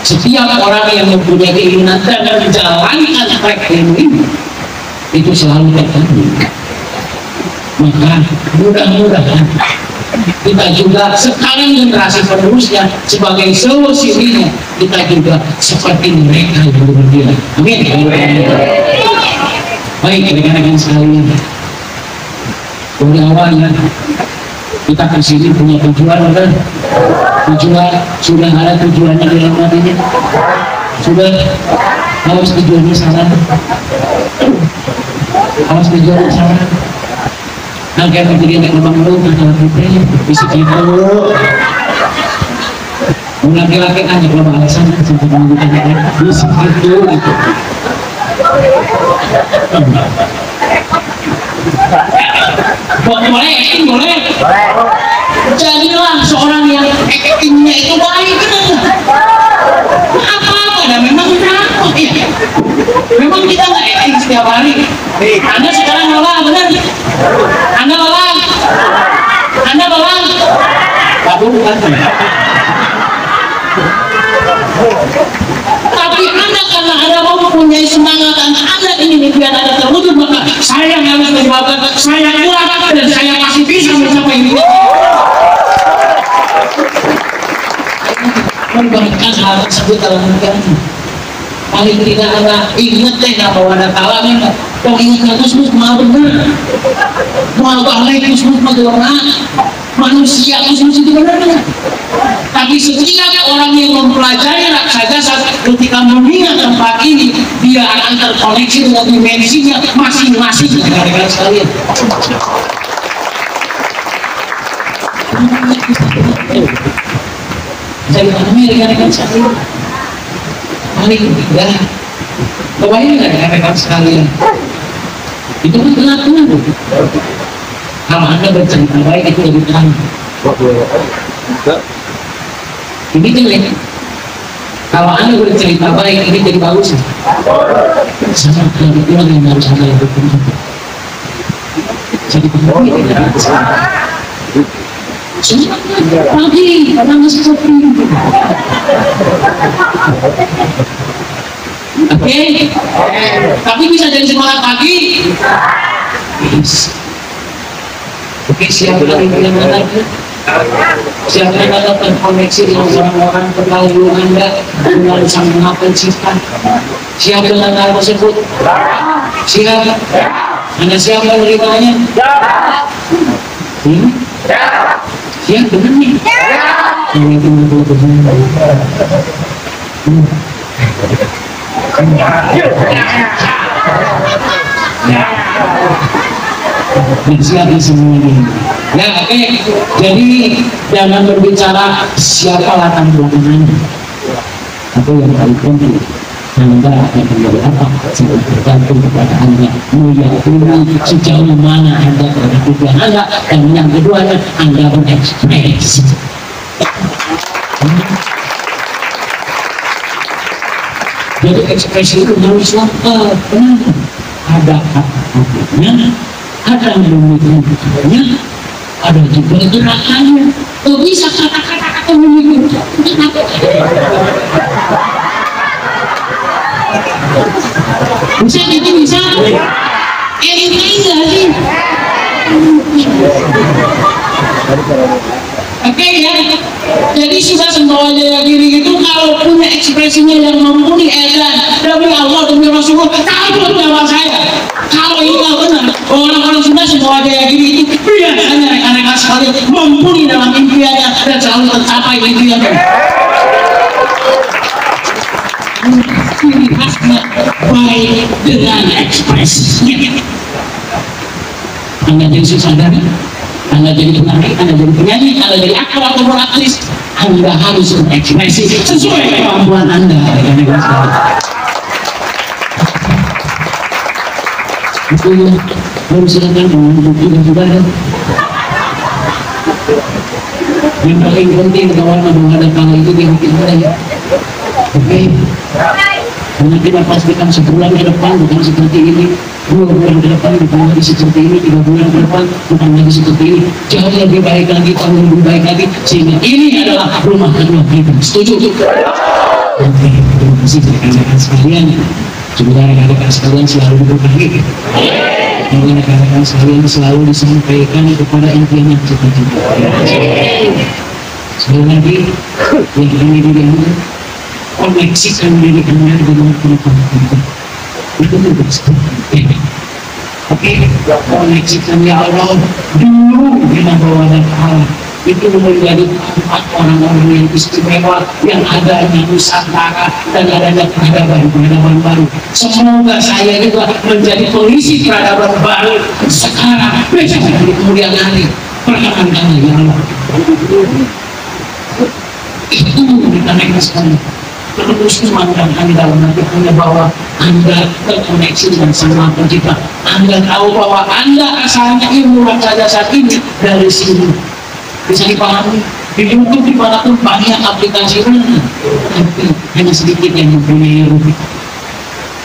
setiap orang yang mempunyai keinginan dan menjalankan track ini, itu selalu tertentu. Maka mudah-mudahan kita juga sekarang generasi penerusnya sebagai solusinya, kita juga seperti mereka yang berdiri. Amin. Baik rekan-rekan sekalian, dari awalnya kita kesini punya tujuan, kan? Tujuan sudah ada tujuannya di dalam hatinya, sudah harus tujuannya sana, harus tujuannya sana. Agar menjadi anak lubang lu adalah kita bisa kita laki-laki aja kalau alasan sampai menggunakan bisa gitu. Boleh. Jadilah seorang yang actingnya itu baik, benar. Apa-apa, dan memang kenapa? Ya. Memang kita nggak acting setiap hari. Anda sekarang lelah, benar? Anda lelah? Bukan. Tapi Anda karena Anda mempunyai semangat dan Anda ingin impian Anda terwujud, maka saya harus menyebabkan saya kuat dan saya masih bisa mencapai ini. Memberikan hal tersebut dalam hati. Paling tidak Anda ingat deh bahwa Anda talangnya kalau ingat Gusmus mah benar, mau balik Gusmus mah benar, manusia Gusmus itu benar. Tapi setiap orang yang mempelajari saja ketika mengingat tempat ini, dia akan terkoneksi dengan dimensinya masing-masing rekan-rekan sekalian. Jadi kami rekan-rekan sekalian, paling tidak, kebayang nggak rekan-rekan sekalian? Itu kan kenapa? Kalau Anda bercerita baik itu lebih terang. Ini jelek. Kalau Anda bercerita baik ini jadi bagus. Sama kalau itu yang harus Anda lakukan. Jadi begini tidak bisa. Pagi, karena seperti itu. Oke, tapi bisa jadi sekolah pagi. Bisa. Oke, siapa yang mana? Siapa yang ada terkoneksi dengan orang-orang terdahulu Anda dengan sang Maha Pencipta? Siapa dengan hal tersebut? Siapa? Anda siapa menerimanya? Siap benar nih. Siapa semuanya? Ya, oke. Jadi jangan berbicara siapa latar belakangnya, atau yang paling penting Anda akan menjadi apa sangat tergantung kepada Anda meyakini sejauh mana Anda terhadap tujuan Anda, dan yang keduanya Anda berekspresi. Jadi ekspresi itu harus lengkap, benar. Ada kata-katanya, ada mimik-mimiknya, ada juga gerakannya. Kok bisa kata-kata mimik? Bisa gitu, bisa. Ini enggak sih. Oke ya. Jadi sudah sembawa jaya diri itu kalau punya ekspresinya yang mumpuni, demi Allah, demi Rasulullah, takut sama saya. Kalau itu benar, orang-orang sudah sembawa jaya diri itu biasanya rekan-rekan sekalian mumpuni dalam impiannya dan selalu tercapai impiannya. Ini khasnya baik dengan ekspresinya. Anda jadi sutradara, Anda jadi penari, Anda jadi penyanyi, Anda jadi aktor ataupun aktris, Anda harus berekspresi sesuai kemampuan Anda. Itu baru silakan dengan juga. Yang paling penting kawan menghadapkan itu di hati kita. Oke. Karena kita pastikan sebulan ke depan bukan seperti ini, 2 bulan ke depan bukan lagi seperti ini, 3 bulan ke depan bukan lagi seperti ini, jauh lebih baik lagi, tahun lebih baik lagi, sehingga ini adalah rumah kedua kita. Setuju? Oke, terima kasih rekan-rekan sekalian. Semoga rekan-rekan sekalian selalu diberkahi. Semoga rekan-rekan sekalian selalu disampaikan kepada impian yang cita-cita. Sekali lagi, yang ini diambil, koneksikan diri Anda dengan Tuhan. Itu tugas kita. Oke, koneksikan ya Allah dulu dengan bawah dan Allah. Itu menjadi tempat orang-orang yang istimewa yang adanya Nusantara dan adanya peradaban baru. Semoga saya juga menjadi pengisi peradaban baru sekarang, besok di kemudian hari. Perkenankan ya Allah. Itu kita naik sekali. Terus memandang Anda nanti Anda bahwa Anda terkoneksi dengan Sang Maha Pencipta. Anda tahu bahwa Anda asalnya ilmu saja saat ini dari sini. Bisa dipahami. Di YouTube dimanapun banyak aplikasi mana, tapi hanya sedikit yang mempunyai rupiah.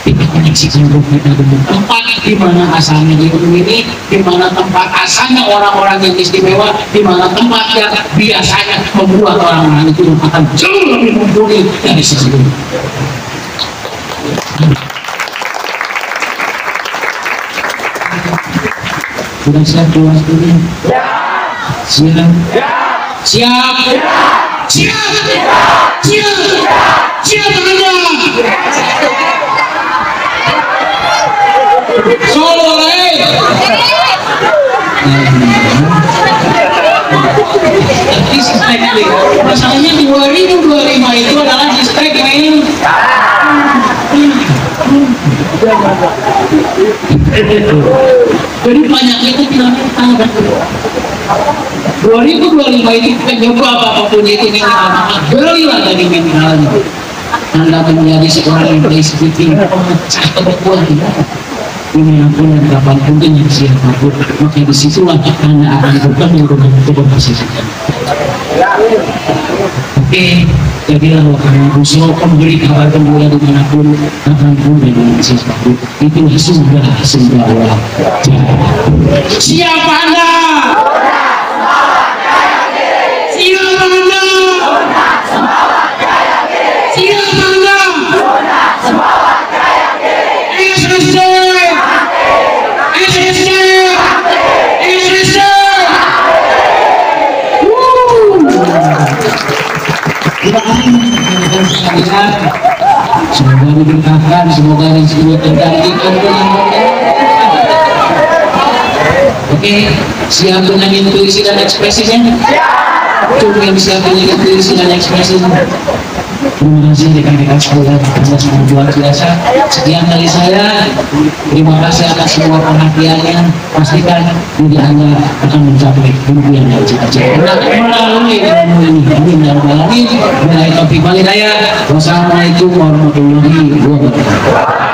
Kita koneksikan rupiah dengan tempat di mana asalnya ilmu ini, di mana tempat asalnya orang-orang yang istimewa, di mana tempat yang biasanya membuat orang-orang itu akan jauh lebih mumpuni dari sebelumnya. Sudah siap keluar studio? Siap? Siap? Siap? Siap? Siap Anda? Solo masalahnya 2025 itu adalah distrek main. Jadi banyaknya itu tidak ada. 2025 itu kita coba apapun itu belilah dari mineralnya. Anda menjadi seorang yang berisikuti pemecah kebekuan ini ampun dan kapanpun dengan siapapun, maka disitulah Anda akan bertemu dengan keberhasilan. Oke, jadilah wakana usul memberi kabar gembira dimanapun, kapanpun dan dengan siapapun. Itulah sumber Allah. Siapa Anda? Siapa Anda? Siapa Anda? SSC! SSC! SSC! Semoga diberkahkan, semoga rezeki tergantikan. Oke, siap dengan intuisi dan ekspresinya? Coba yang siap dengan intuisi dan ekspresinya. Terima kasih rekan-rekan sekalian atas luar biasa. Sekian dari saya. Terima kasih atas semua perhatiannya. Pastikan diri Anda akan mencapai impian yang cita-cita melalui ilmu ini. Amin ya rabbal alamin. Wassalamualaikum warahmatullahi wabarakatuh.